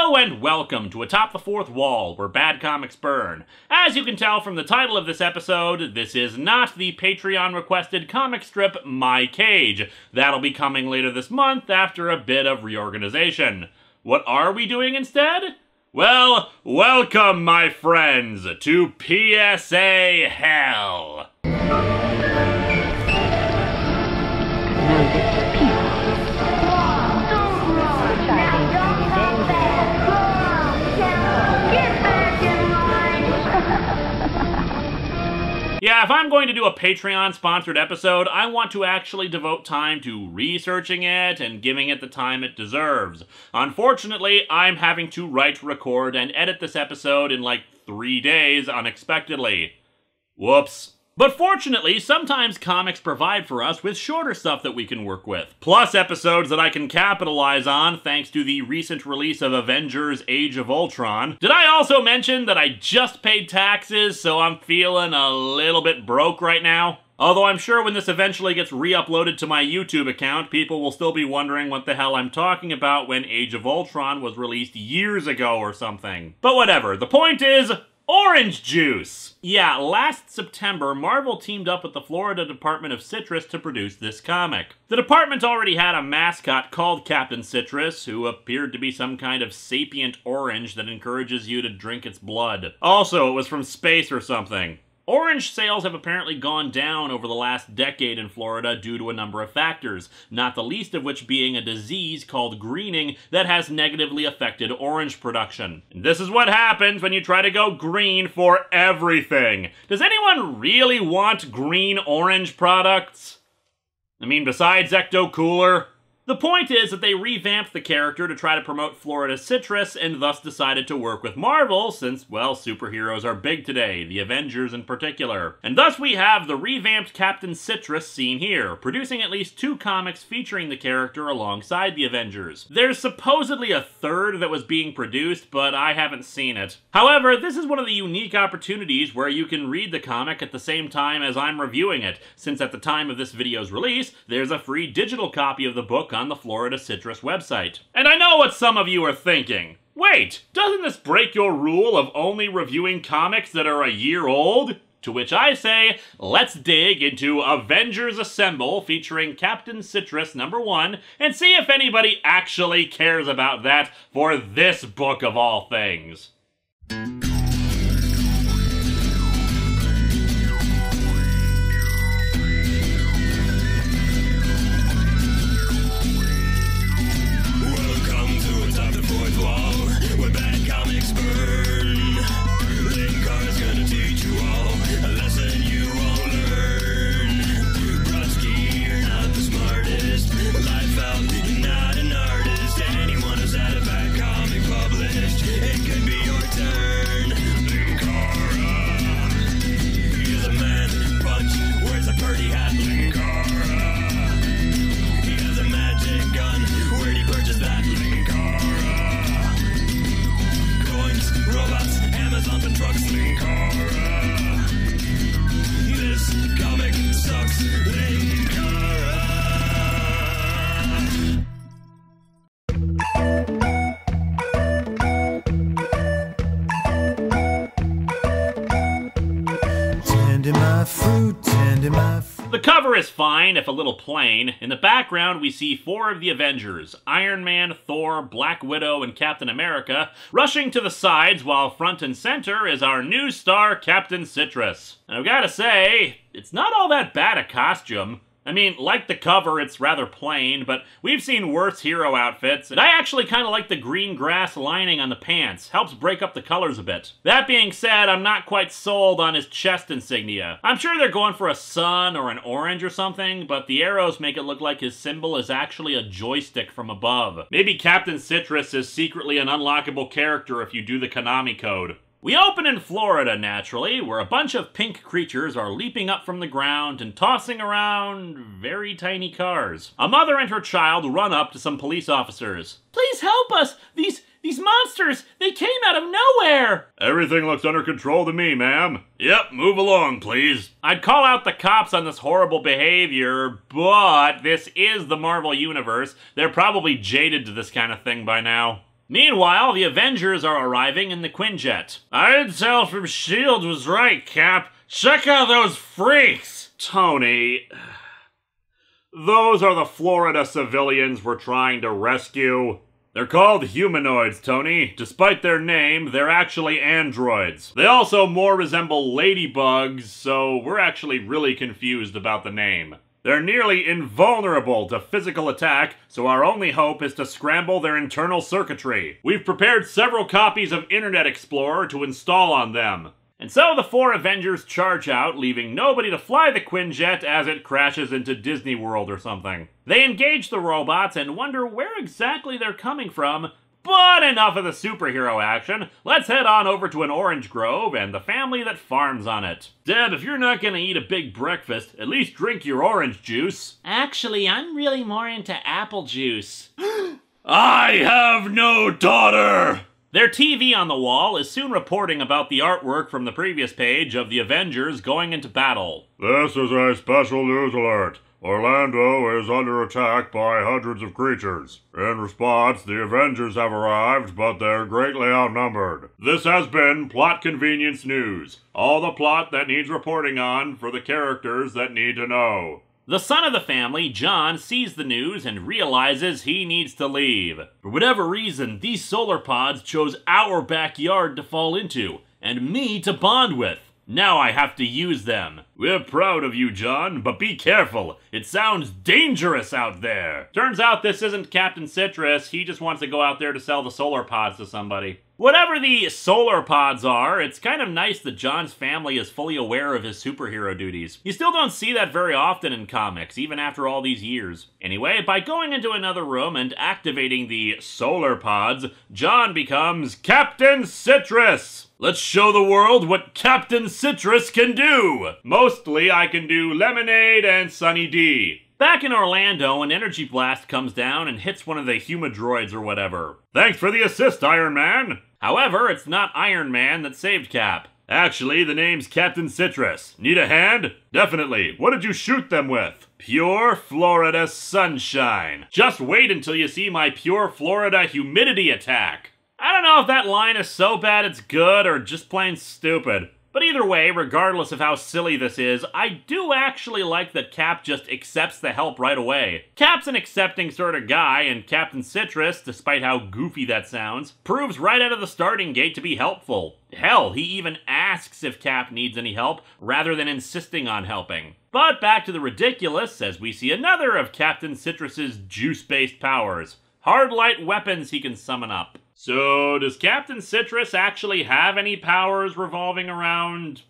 Hello and welcome to Atop the Fourth Wall, where bad comics burn. As you can tell from the title of this episode, this is not the Patreon-requested comic strip My Cage. That'll be coming later this month after a bit of reorganization. What are we doing instead? Well, welcome, my friends, to PSA Hell. Yeah, if I'm going to do a Patreon-sponsored episode, I want to actually devote time to researching it and giving it the time it deserves. Unfortunately, I'm having to write, record, and edit this episode in like 3 days unexpectedly. Whoops. But fortunately, sometimes comics provide for us with shorter stuff that we can work with, plus episodes that I can capitalize on thanks to the recent release of Avengers Age of Ultron. Did I also mention that I just paid taxes, so I'm feeling a little bit broke right now? Although I'm sure when this eventually gets re-uploaded to my YouTube account, people will still be wondering what the hell I'm talking about when Age of Ultron was released years ago or something. But whatever, the point is, orange juice! Yeah, last September, Marvel teamed up with the Florida Department of Citrus to produce this comic. The department already had a mascot called Captain Citrus, who appeared to be some kind of sapient orange that encourages you to drink its blood. Also, it was from space or something. Orange sales have apparently gone down over the last decade in Florida due to a number of factors, not the least of which being a disease called greening that has negatively affected orange production. And this is what happens when you try to go green for everything. Does anyone really want green orange products? I mean, besides Ecto Cooler? The point is that they revamped the character to try to promote Florida citrus and thus decided to work with Marvel since, well, superheroes are big today, the Avengers in particular. And thus we have the revamped Captain Citrus seen here, producing at least 2 comics featuring the character alongside the Avengers. There's supposedly a third that was being produced, but I haven't seen it. However, this is one of the unique opportunities where you can read the comic at the same time as I'm reviewing it, since at the time of this video's release, there's a free digital copy of the book on the Florida Citrus website. And I know what some of you are thinking. Wait, doesn't this break your rule of only reviewing comics that are a year old? To which I say, let's dig into Avengers Assemble featuring Captain Citrus #1 and see if anybody actually cares about that for this book of all things. Linkara's gonna teach you all a lesson you won't learn. Brodsky, you're not the smartest. Life out, you're not an artist. Anyone who's had a bad comic published, it could be your turn. Linkara, he's a man punch, wears a party hat. Linkara, he has a magic gun. Where'd he purchase that? Linkara, coins, robots, Amazon and trucks. Linkara, this comic sucks. Linkara. Tending my fruit, tending my fruit. The cover is fine, if a little plain. In the background, we see 4 of the Avengers, Iron Man, Thor, Black Widow, and Captain America, rushing to the sides while front and center is our new star, Captain Citrus. And I've gotta say, it's not all that bad a costume. I mean, like the cover, it's rather plain, but we've seen worse hero outfits, and I actually kind of like the green grass lining on the pants. Helps break up the colors a bit. That being said, I'm not quite sold on his chest insignia. I'm sure they're going for a sun or an orange or something, but the arrows make it look like his symbol is actually a joystick from above. Maybe Captain Citrus is secretly an unlockable character if you do the Konami code. We open in Florida, naturally, where a bunch of pink creatures are leaping up from the ground and tossing around very tiny cars. A mother and her child run up to some police officers. "Please help us! These monsters, they came out of nowhere!" "Everything looks under control to me, ma'am." "Yep, move along, please." I'd call out the cops on this horrible behavior, but this is the Marvel Universe. They're probably jaded to this kind of thing by now. Meanwhile, the Avengers are arriving in the Quinjet. Our intel from S.H.I.E.L.D. was right, Cap. Check out those freaks! Tony... Those are the Florida civilians we're trying to rescue. They're called humanoids, Tony. Despite their name, they're actually androids. They also more resemble ladybugs, so we're actually really confused about the name. They're nearly invulnerable to physical attack, so our only hope is to scramble their internal circuitry. We've prepared several copies of Internet Explorer to install on them. And so the four Avengers charge out, leaving nobody to fly the Quinjet as it crashes into Disney World or something. They engage the robots and wonder where exactly they're coming from, but enough of the superhero action. Let's head on over to an orange grove and the family that farms on it. Deb, if you're not gonna eat a big breakfast, at least drink your orange juice. Actually, I'm really more into apple juice. I have no daughter! Their TV on the wall is soon reporting about the artwork from the previous page of the Avengers going into battle. This is a special news alert. Orlando is under attack by hundreds of creatures. In response, the Avengers have arrived, but they're greatly outnumbered. This has been Plot Convenience News. All the plot that needs reporting on for the characters that need to know. The son of the family, John, sees the news and realizes he needs to leave. For whatever reason, these solar pods chose our backyard to fall into, and me to bond with. Now I have to use them. We're proud of you, John, but be careful. It sounds dangerous out there. Turns out this isn't Captain Citrus. He just wants to go out there to sell the solar pods to somebody. Whatever the solar pods are, it's kind of nice that John's family is fully aware of his superhero duties. You still don't see that very often in comics, even after all these years. Anyway, by going into another room and activating the solar pods, John becomes Captain Citrus! Let's show the world what Captain Citrus can do! Mostly I can do lemonade and Sunny D. Back in Orlando, an energy blast comes down and hits one of the humidroids or whatever. Thanks for the assist, Iron Man! However, it's not Iron Man that saved Cap. Actually, the name's Captain Citrus. Need a hand? Definitely. What did you shoot them with? Pure Florida sunshine. Just wait until you see my Pure Florida humidity attack. I don't know if that line is so bad it's good or just plain stupid. But either way, regardless of how silly this is, I do actually like that Cap just accepts the help right away. Cap's an accepting sort of guy, and Captain Citrus, despite how goofy that sounds, proves right out of the starting gate to be helpful. Hell, he even asks if Cap needs any help, rather than insisting on helping. But back to the ridiculous, as we see another of Captain Citrus's juice-based powers. Hard light weapons he can summon up. So, does Captain Citrus actually have any powers revolving around,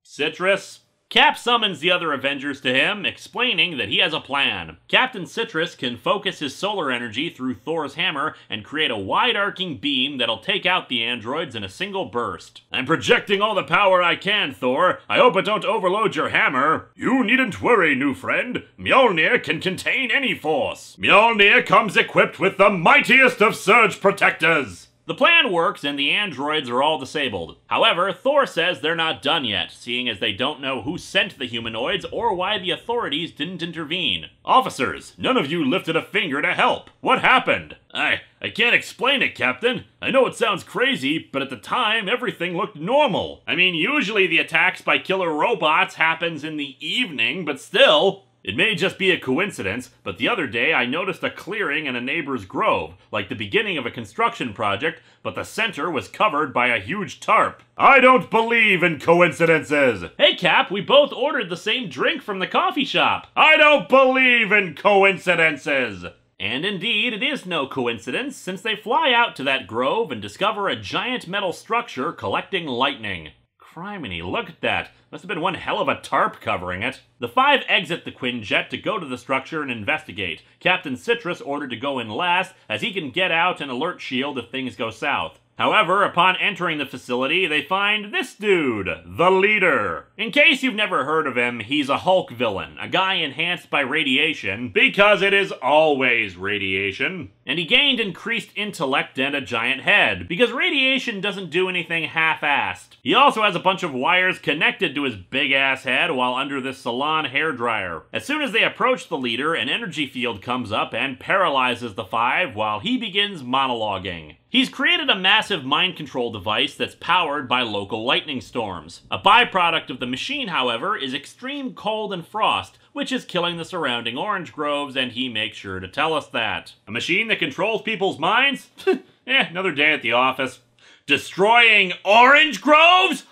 citrus? Cap summons the other Avengers to him, explaining that he has a plan. Captain Citrus can focus his solar energy through Thor's hammer and create a wide-arcing beam that'll take out the androids in a single burst. I'm projecting all the power I can, Thor. I hope it don't overload your hammer. You needn't worry, new friend. Mjolnir can contain any force. Mjolnir comes equipped with the mightiest of surge protectors. The plan works and the androids are all disabled. However, Thor says they're not done yet, seeing as they don't know who sent the humanoids or why the authorities didn't intervene. Officers, none of you lifted a finger to help. What happened? I can't explain it, Captain. I know it sounds crazy, but at the time, everything looked normal. I mean, usually the attacks by killer robots happens in the evening, but still... It may just be a coincidence, but the other day I noticed a clearing in a neighbor's grove, like the beginning of a construction project, but the center was covered by a huge tarp. I don't believe in coincidences! Hey Cap, we both ordered the same drink from the coffee shop. I don't believe in coincidences! And indeed, it is no coincidence, since they fly out to that grove and discover a giant metal structure collecting lightning. Criminy, look at that. Must have been one hell of a tarp covering it. The five exit the Quinjet to go to the structure and investigate. Captain Citrus ordered to go in last, as he can get out and alert shield if things go south. However, upon entering the facility, they find this dude, the leader. In case you've never heard of him, he's a Hulk villain, a guy enhanced by radiation, because it is always radiation. And he gained increased intellect and a giant head, because radiation doesn't do anything half-assed. He also has a bunch of wires connected to his big-ass head while under this salon hairdryer. As soon as they approach the leader, an energy field comes up and paralyzes the five while he begins monologuing. He's created a massive mind control device that's powered by local lightning storms. A byproduct of the machine, however, is extreme cold and frost, which is killing the surrounding orange groves, and he makes sure to tell us that. A machine that controls people's minds? Another day at the office. Destroying orange groves?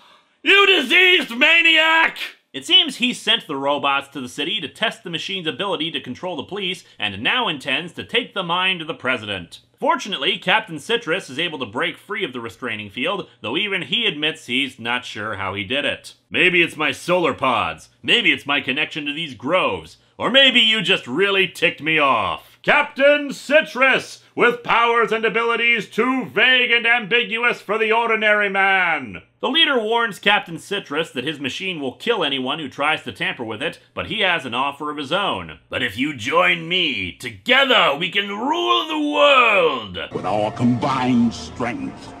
You diseased maniac! It seems he sent the robots to the city to test the machine's ability to control the police, and now intends to take the mind of the president. Fortunately, Captain Citrus is able to break free of the restraining field, though even he admits he's not sure how he did it. Maybe it's my solar pods, maybe it's my connection to these groves, or maybe you just really ticked me off. Captain Citrus, with powers and abilities too vague and ambiguous for the ordinary man. The leader warns Captain Citrus that his machine will kill anyone who tries to tamper with it, but he has an offer of his own. But if you join me, together we can rule the world! With our combined strength,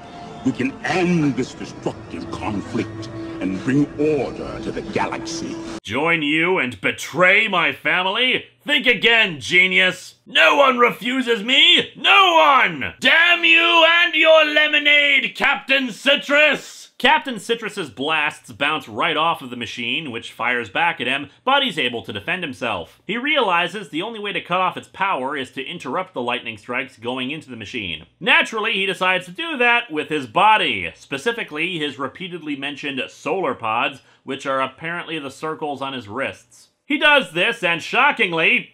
we can end this destructive conflict and bring order to the galaxy. Join you and betray my family? Think again, genius! No one refuses me! No one! Damn you and your lemonade, Captain Citrus! Captain Citrus's blasts bounce right off of the machine, which fires back at him, but he's able to defend himself. He realizes the only way to cut off its power is to interrupt the lightning strikes going into the machine. Naturally, he decides to do that with his body, specifically his repeatedly mentioned solar pods, which are apparently the circles on his wrists. He does this, and shockingly,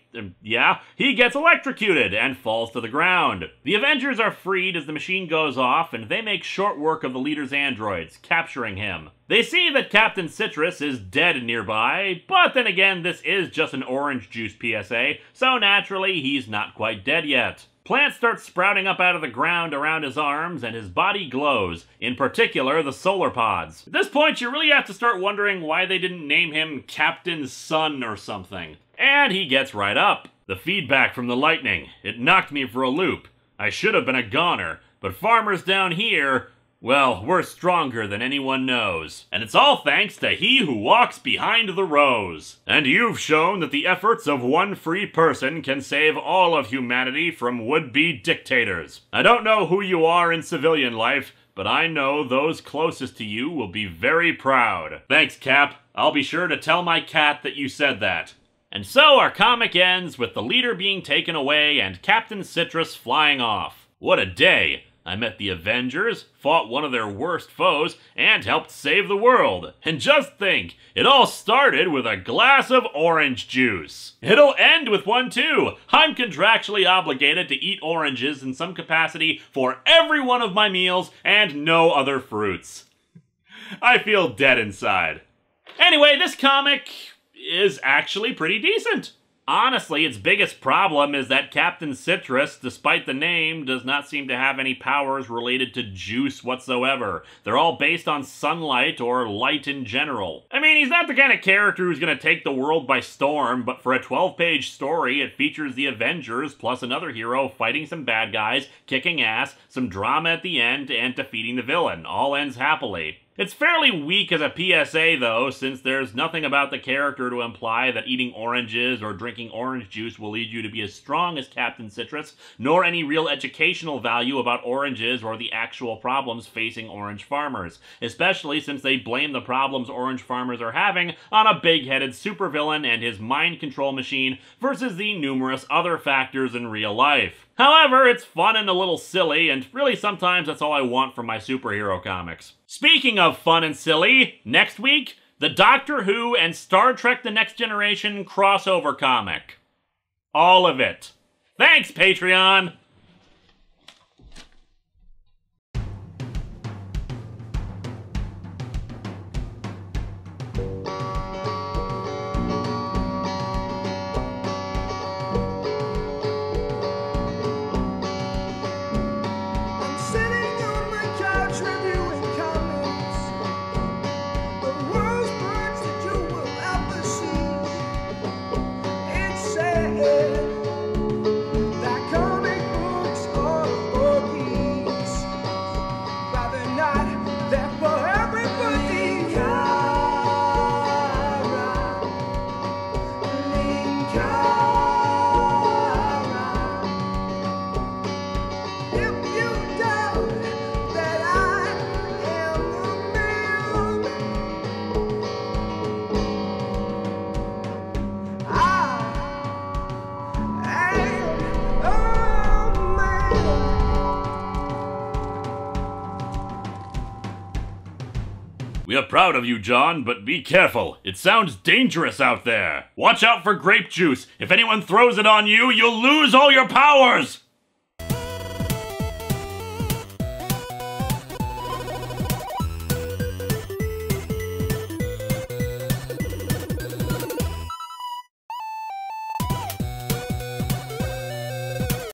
he gets electrocuted and falls to the ground. The Avengers are freed as the machine goes off, and they make short work of the leader's androids, capturing him. They see that Captain Citrus is dead nearby, but then again, this is just an orange juice PSA, so naturally, he's not quite dead yet. Plants start sprouting up out of the ground around his arms, and his body glows, in particular the solar pods. At this point, you really have to start wondering why they didn't name him Captain Sun or something. And he gets right up. The feedback from the lightning, it knocked me for a loop. I should have been a goner, but farmers down here, well, we're stronger than anyone knows. And it's all thanks to he who walks behind the rows. And you've shown that the efforts of one free person can save all of humanity from would-be dictators. I don't know who you are in civilian life, but I know those closest to you will be very proud. Thanks, Cap. I'll be sure to tell my cat that you said that. And so our comic ends with the leader being taken away and Captain Citrus flying off. What a day! I met the Avengers, fought one of their worst foes, and helped save the world. And just think, it all started with a glass of orange juice. It'll end with one too. I'm contractually obligated to eat oranges in some capacity for every one of my meals and no other fruits. I feel dead inside. Anyway, this comic is actually pretty decent. Honestly, its biggest problem is that Captain Citrus, despite the name, does not seem to have any powers related to juice whatsoever. They're all based on sunlight or light in general. I mean, he's not the kind of character who's gonna take the world by storm, but for a 12-page story, it features the Avengers plus another hero fighting some bad guys, kicking ass, some drama at the end, and defeating the villain. All ends happily. It's fairly weak as a PSA, though, since there's nothing about the character to imply that eating oranges or drinking orange juice will lead you to be as strong as Captain Citrus, nor any real educational value about oranges or the actual problems facing orange farmers, especially since they blame the problems orange farmers are having on a big-headed supervillain and his mind control machine versus the numerous other factors in real life. However, it's fun and a little silly, and really sometimes that's all I want from my superhero comics. Speaking of fun and silly, next week, the Doctor Who and Star Trek The Next Generation crossover comic. All of it. Thanks, Patreon! I'm sitting on my couch. We are proud of you, John, but be careful. It sounds dangerous out there. Watch out for grape juice. If anyone throws it on you, you'll lose all your powers!